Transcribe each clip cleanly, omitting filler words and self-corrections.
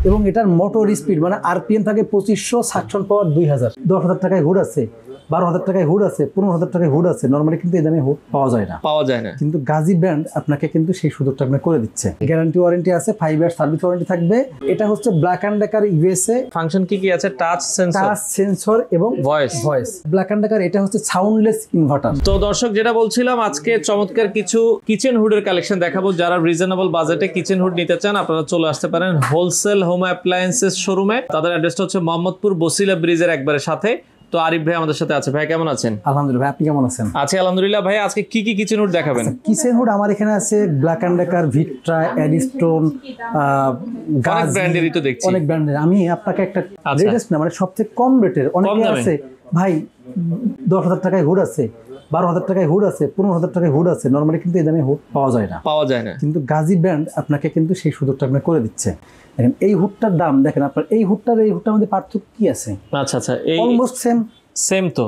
এবং এটার motor speed মানে আরপিএম থাকে 2500, সাকশন পাওয়ার 2000। 10,000 টাকায় হুড আছে, 12,000 টাকায় হুড আছে, 15,000 টাকায় হুড আছে। নর্মালি কিন্তু এই দামে হুড পাওয়া যায় না। কিন্তু গাজী ব্র্যান্ড আপনাকে কিন্তু সেই সুযোগটা আপনাকে করে দিচ্ছে। গ্যারান্টি ওয়ারেন্টি আছে, 5 ইয়ার সার্ভিস ওয়ারেন্টি থাকবে। এটা হচ্ছে black and decker USA. Function কি আছে? টাচ সেন্সর এবং ভয়েস। ব্ল্যাক অ্যান্ড ডেকার এটা হচ্ছে সাউন্ডলেস ইনভার্টার। তো দর্শক, যেটা বলছিলাম, আজকে চমৎকার কিছু কিচেন হুডের কালেকশন দেখাবো। যারা রিজনেবল বাজেটে কিচেন হুড নিতে চান আপনারা চলে আসতে পারেন হোলসেল হোম অ্যাপ্লায়েন্সেস শোরুমে। তাদের অ্যাড্রেসটা হচ্ছে মোহাম্মদপুর বসিলা ব্রিজের একবারে সাথে। তো আরিফ ভাই আমাদের সাথে আছে। ভাই কেমন আছেন? আলহামদুলিল্লাহ, আপনি কেমন আছেন? আছি আলহামদুলিল্লাহ। ভাই আজকে কি কি কিচেন হুড দেখাবেন? কিচেন হুড আমার এখানে আছে ব্ল্যাক অ্যান্ড ডেকার, ভিক্ট্রা, এডিস্টোন, অনেক ব্র্যান্ডেরই তো দেখছি। অনেক ব্র্যান্ডের। আমি আপনাকে একটা লেটেস্ট না, মানে সবচেয়ে কম রেটের অনেকে আছে ভাই 10,000 টাকায় হুড আছে, 12,000 টাকায় হুড আছে, 15,000 টাকায় হুড আছে। নর্মালি কিন্তু এই দামে হুড পাওয়া যায় না। কিন্তু গাজী ব্র্যান্ড আপনাকে কিন্তু সেই সুযোগটা আপনাকে করে দিচ্ছে। দেখেন এই হুডটার দাম, দেখেন আপনার এই হুডটার মধ্যে পার্থক্য কি আছে? আচ্ছা, এই অলমোস্ট সেম তো।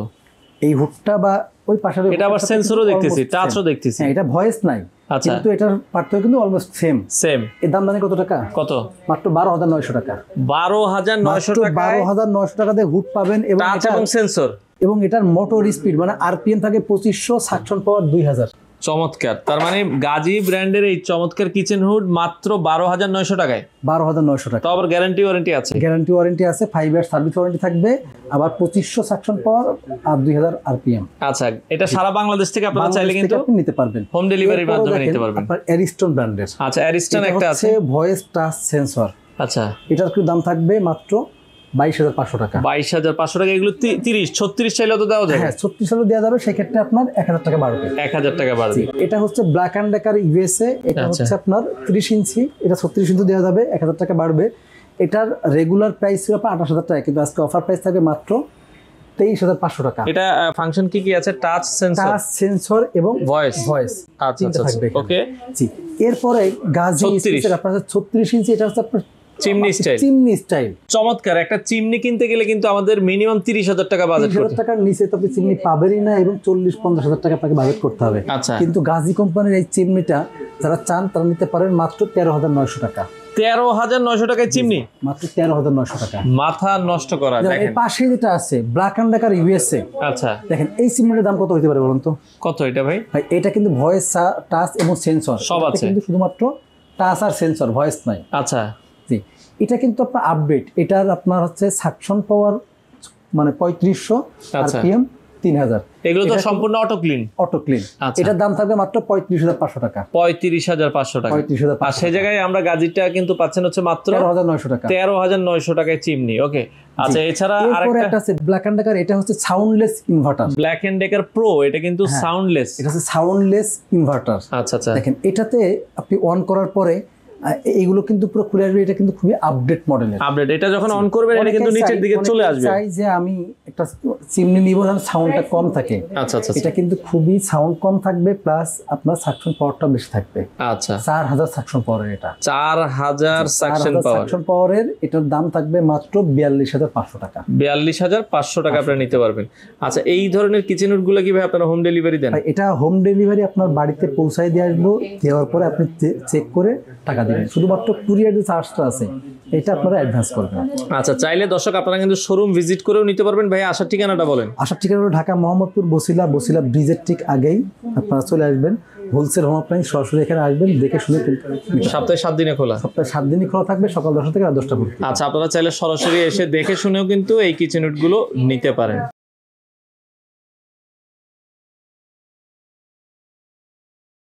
এই হুডটা বা ওই পাশের, এটা আবার সেন্সরও দেখতেছি, টাচও দেখতেছি। এটা ভয়েস নাই, কিন্তু এটার পার্থক্য কিন্তু অলমোস্ট সেম। এর দাম জানেন কত টাকা? কত? মাত্র 12,900 টাকা। 12,900 টাকা। 12,900 টাকা দিয়ে হুড পাবেন এবং টাচ এবং সেন্সর, এবং এটার মোটর স্পিড মানে আরপিএম থাকে 2500, সাকশন পাওয়ার 2000। চমৎকার। তার মানে গাজী ব্র্যান্ডের এই চমৎকার কিচেন হুড মাত্র 12,900 টাকায়। 12,900 টাকা। তো আবার গ্যারান্টি ওয়ারেন্টি আছে? গ্যারান্টি ওয়ারেন্টি আছে, 5 ইয়ার সার্ভিস ওয়ারেন্টি থাকবে, আবার 2500 সাকশন পাওয়ার আর 2000 আরপিএম। আচ্ছা, এটা সারা বাংলাদেশ থেকে আপনারা চাইলে কিন্তু আপনি নিতে পারবেন, হোম ডেলিভারির মাধ্যমে নিতে পারবেন। আপনার এরিস্টন ব্র্যান্ডের। আচ্ছা, এরিস্টন একটা আছে, ভয়েস টাচ সেন্সর। আচ্ছা, এটার কি দাম থাকবে? মাত্র 22,500 টাকা। 22,500 টাকা। এগুলো 30, 36 চাইলেও তো দেওয়া যাবে। হ্যাঁ, 36 চাইলেও দেওয়া যাবে। সেক্ষেত্রে আপনার 1,000 টাকা বাড়বে। 1,000 টাকা বাড়বে। এটা হচ্ছে ব্ল্যাক অ্যান্ড ডেকার ইউএসএ। এটা হচ্ছে আপনার 30 ইঞ্চি, এটা 36 ইঞ্চি দেওয়া যাবে, 1,000 টাকা বাড়বে। এটার রেগুলার প্রাইস ছিল 28,000 টাকা, কিন্তু আজকে অফার প্রাইস থাকবে মাত্র 23,500 টাকা। এটা ফাংশন কি আছে? টাচ সেন্সর এবং ভয়েস। আচ্ছা, ওকে। জি, এরপরে গাজী আপনার 36 ইঞ্চি, এটা হচ্ছে আপনার চিমনি স্টাইল। চমৎকার। একটা চিমনি কিনতে গেলে কিন্তু আমাদের মিনিমাম 30,000 টাকা বাজেট করতে হবে। 30,000 টাকার নিচে তো আপনি চিমনি পাবেনই না, এবং 40-50,000 টাকা আপনাকে বাজেট করতে হবে। আচ্ছা, কিন্তু গাজী কোম্পানির এই চিমনিটা যারা চান তারা নিতে পারেন মাত্র 13,900 টাকা। 13,900 টাকায় চিমনি? মাত্র 13,900 টাকা। মাথা নষ্ট করা। দেখেন পাশে যেটা আছে ব্ল্যাক অ্যান্ড ডেকার ইউএসএ। আচ্ছা, দেখেন এই চিমনিটার দাম কত হতে পারে বলুন তো? কত এটা ভাই? এটা কিন্তু ভয়েস, টাচ এবং সেন্সর সব আছে, কিন্তু শুধুমাত্র টাচ আর সেন্সর, ভয়েস নাই। আচ্ছা, জি, এটা কিন্তু আপনার আপডেট। এটার আপনার হচ্ছে সাকশন পাওয়ার মানে 3500, আরপিএম 3000। এগুলো তো সম্পূর্ণ অটো ক্লিন। এটার দাম থাকবে মাত্র 35,500 টাকা। 35,500 টাকা। আর সেই জায়গায় আমরা গাজীটা কিন্তু পাচ্ছেন হচ্ছে মাত্র 13,900 টাকা। 13,900 টাকায় চিমনি। ওকে, আচ্ছা। এছাড়া আরেকটা আছে ব্ল্যাক অ্যান্ড ডেকার, এটা হচ্ছে soundless inverter. Black and decker pro, এটা কিন্তু সাউন্ডলেস। এটা হচ্ছে সাউন্ডলেস ইনভার্টার। আচ্ছা, দেখেন এটাতে আপনি অন করার পরে এগুলো কিন্তু পুরো খুলে আসবে। এটা কিন্তু খুবই আপডেট মডেলের। এটা যখন অন করবেন এটা কিন্তু নিচের দিকে চলে আসবে। চাই যে আমি একটা চিমনি নিব যেন সাউন্ডটা কম থাকে। আচ্ছা, এটা কিন্তু খুবই সাউন্ড কম থাকবে, প্লাস আপনার সাকশন পাওয়ারটা বেশি থাকবে। আচ্ছা, 4,000 সাকশন পাওয়ারের। এটা 4,000 সাকশন পাওয়ারের। এটার দাম থাকবে মাত্র 42,500 টাকা। 42,500 টাকা আপনি নিতে পারবেন। আচ্ছা, এই ধরনের কিচেন হুড গুলো কিভাবে আপনারা হোম ডেলিভারি দেন? এটা হোম ডেলিভারি আপনার বাড়িতে পৌঁছায় দিয়ে আসবো। দেওয়ার পরে আপনি চেক করে টাকা দিবেন। শুধুমাত্র কুরিয়ার যে চার্জটা আছে এটা আপনারা অ্যাডভান্স করবেন। আচ্ছা, চাইলে দর্শক আপনারা কিন্তু শোরুম ভিজিট করেও নিতে পারবেন। ভাই আসার ঠিকানাটা বলেন। আসার ঠিকানা হলো ঢাকা মোহাম্মদপুর বসিলা ব্রিজের ঠিক আগেই আপনারা চলে আসবেন। হোলসেল হোম অ্যাপ্লায়েন্স, সরাসরি এখানে আসবেন, দেখে শুনে। সপ্তাহে 7 দিনে খোলা? সপ্তাহে 7 দিনই খোলা থাকবে, সকাল 10টা থেকে রাত 10টা পর্যন্ত। আচ্ছা, আপনারা চাইলে সরাসরি এসে দেখে শুনেও কিন্তু এই কিচেন হুড গুলো নিতে পারেন।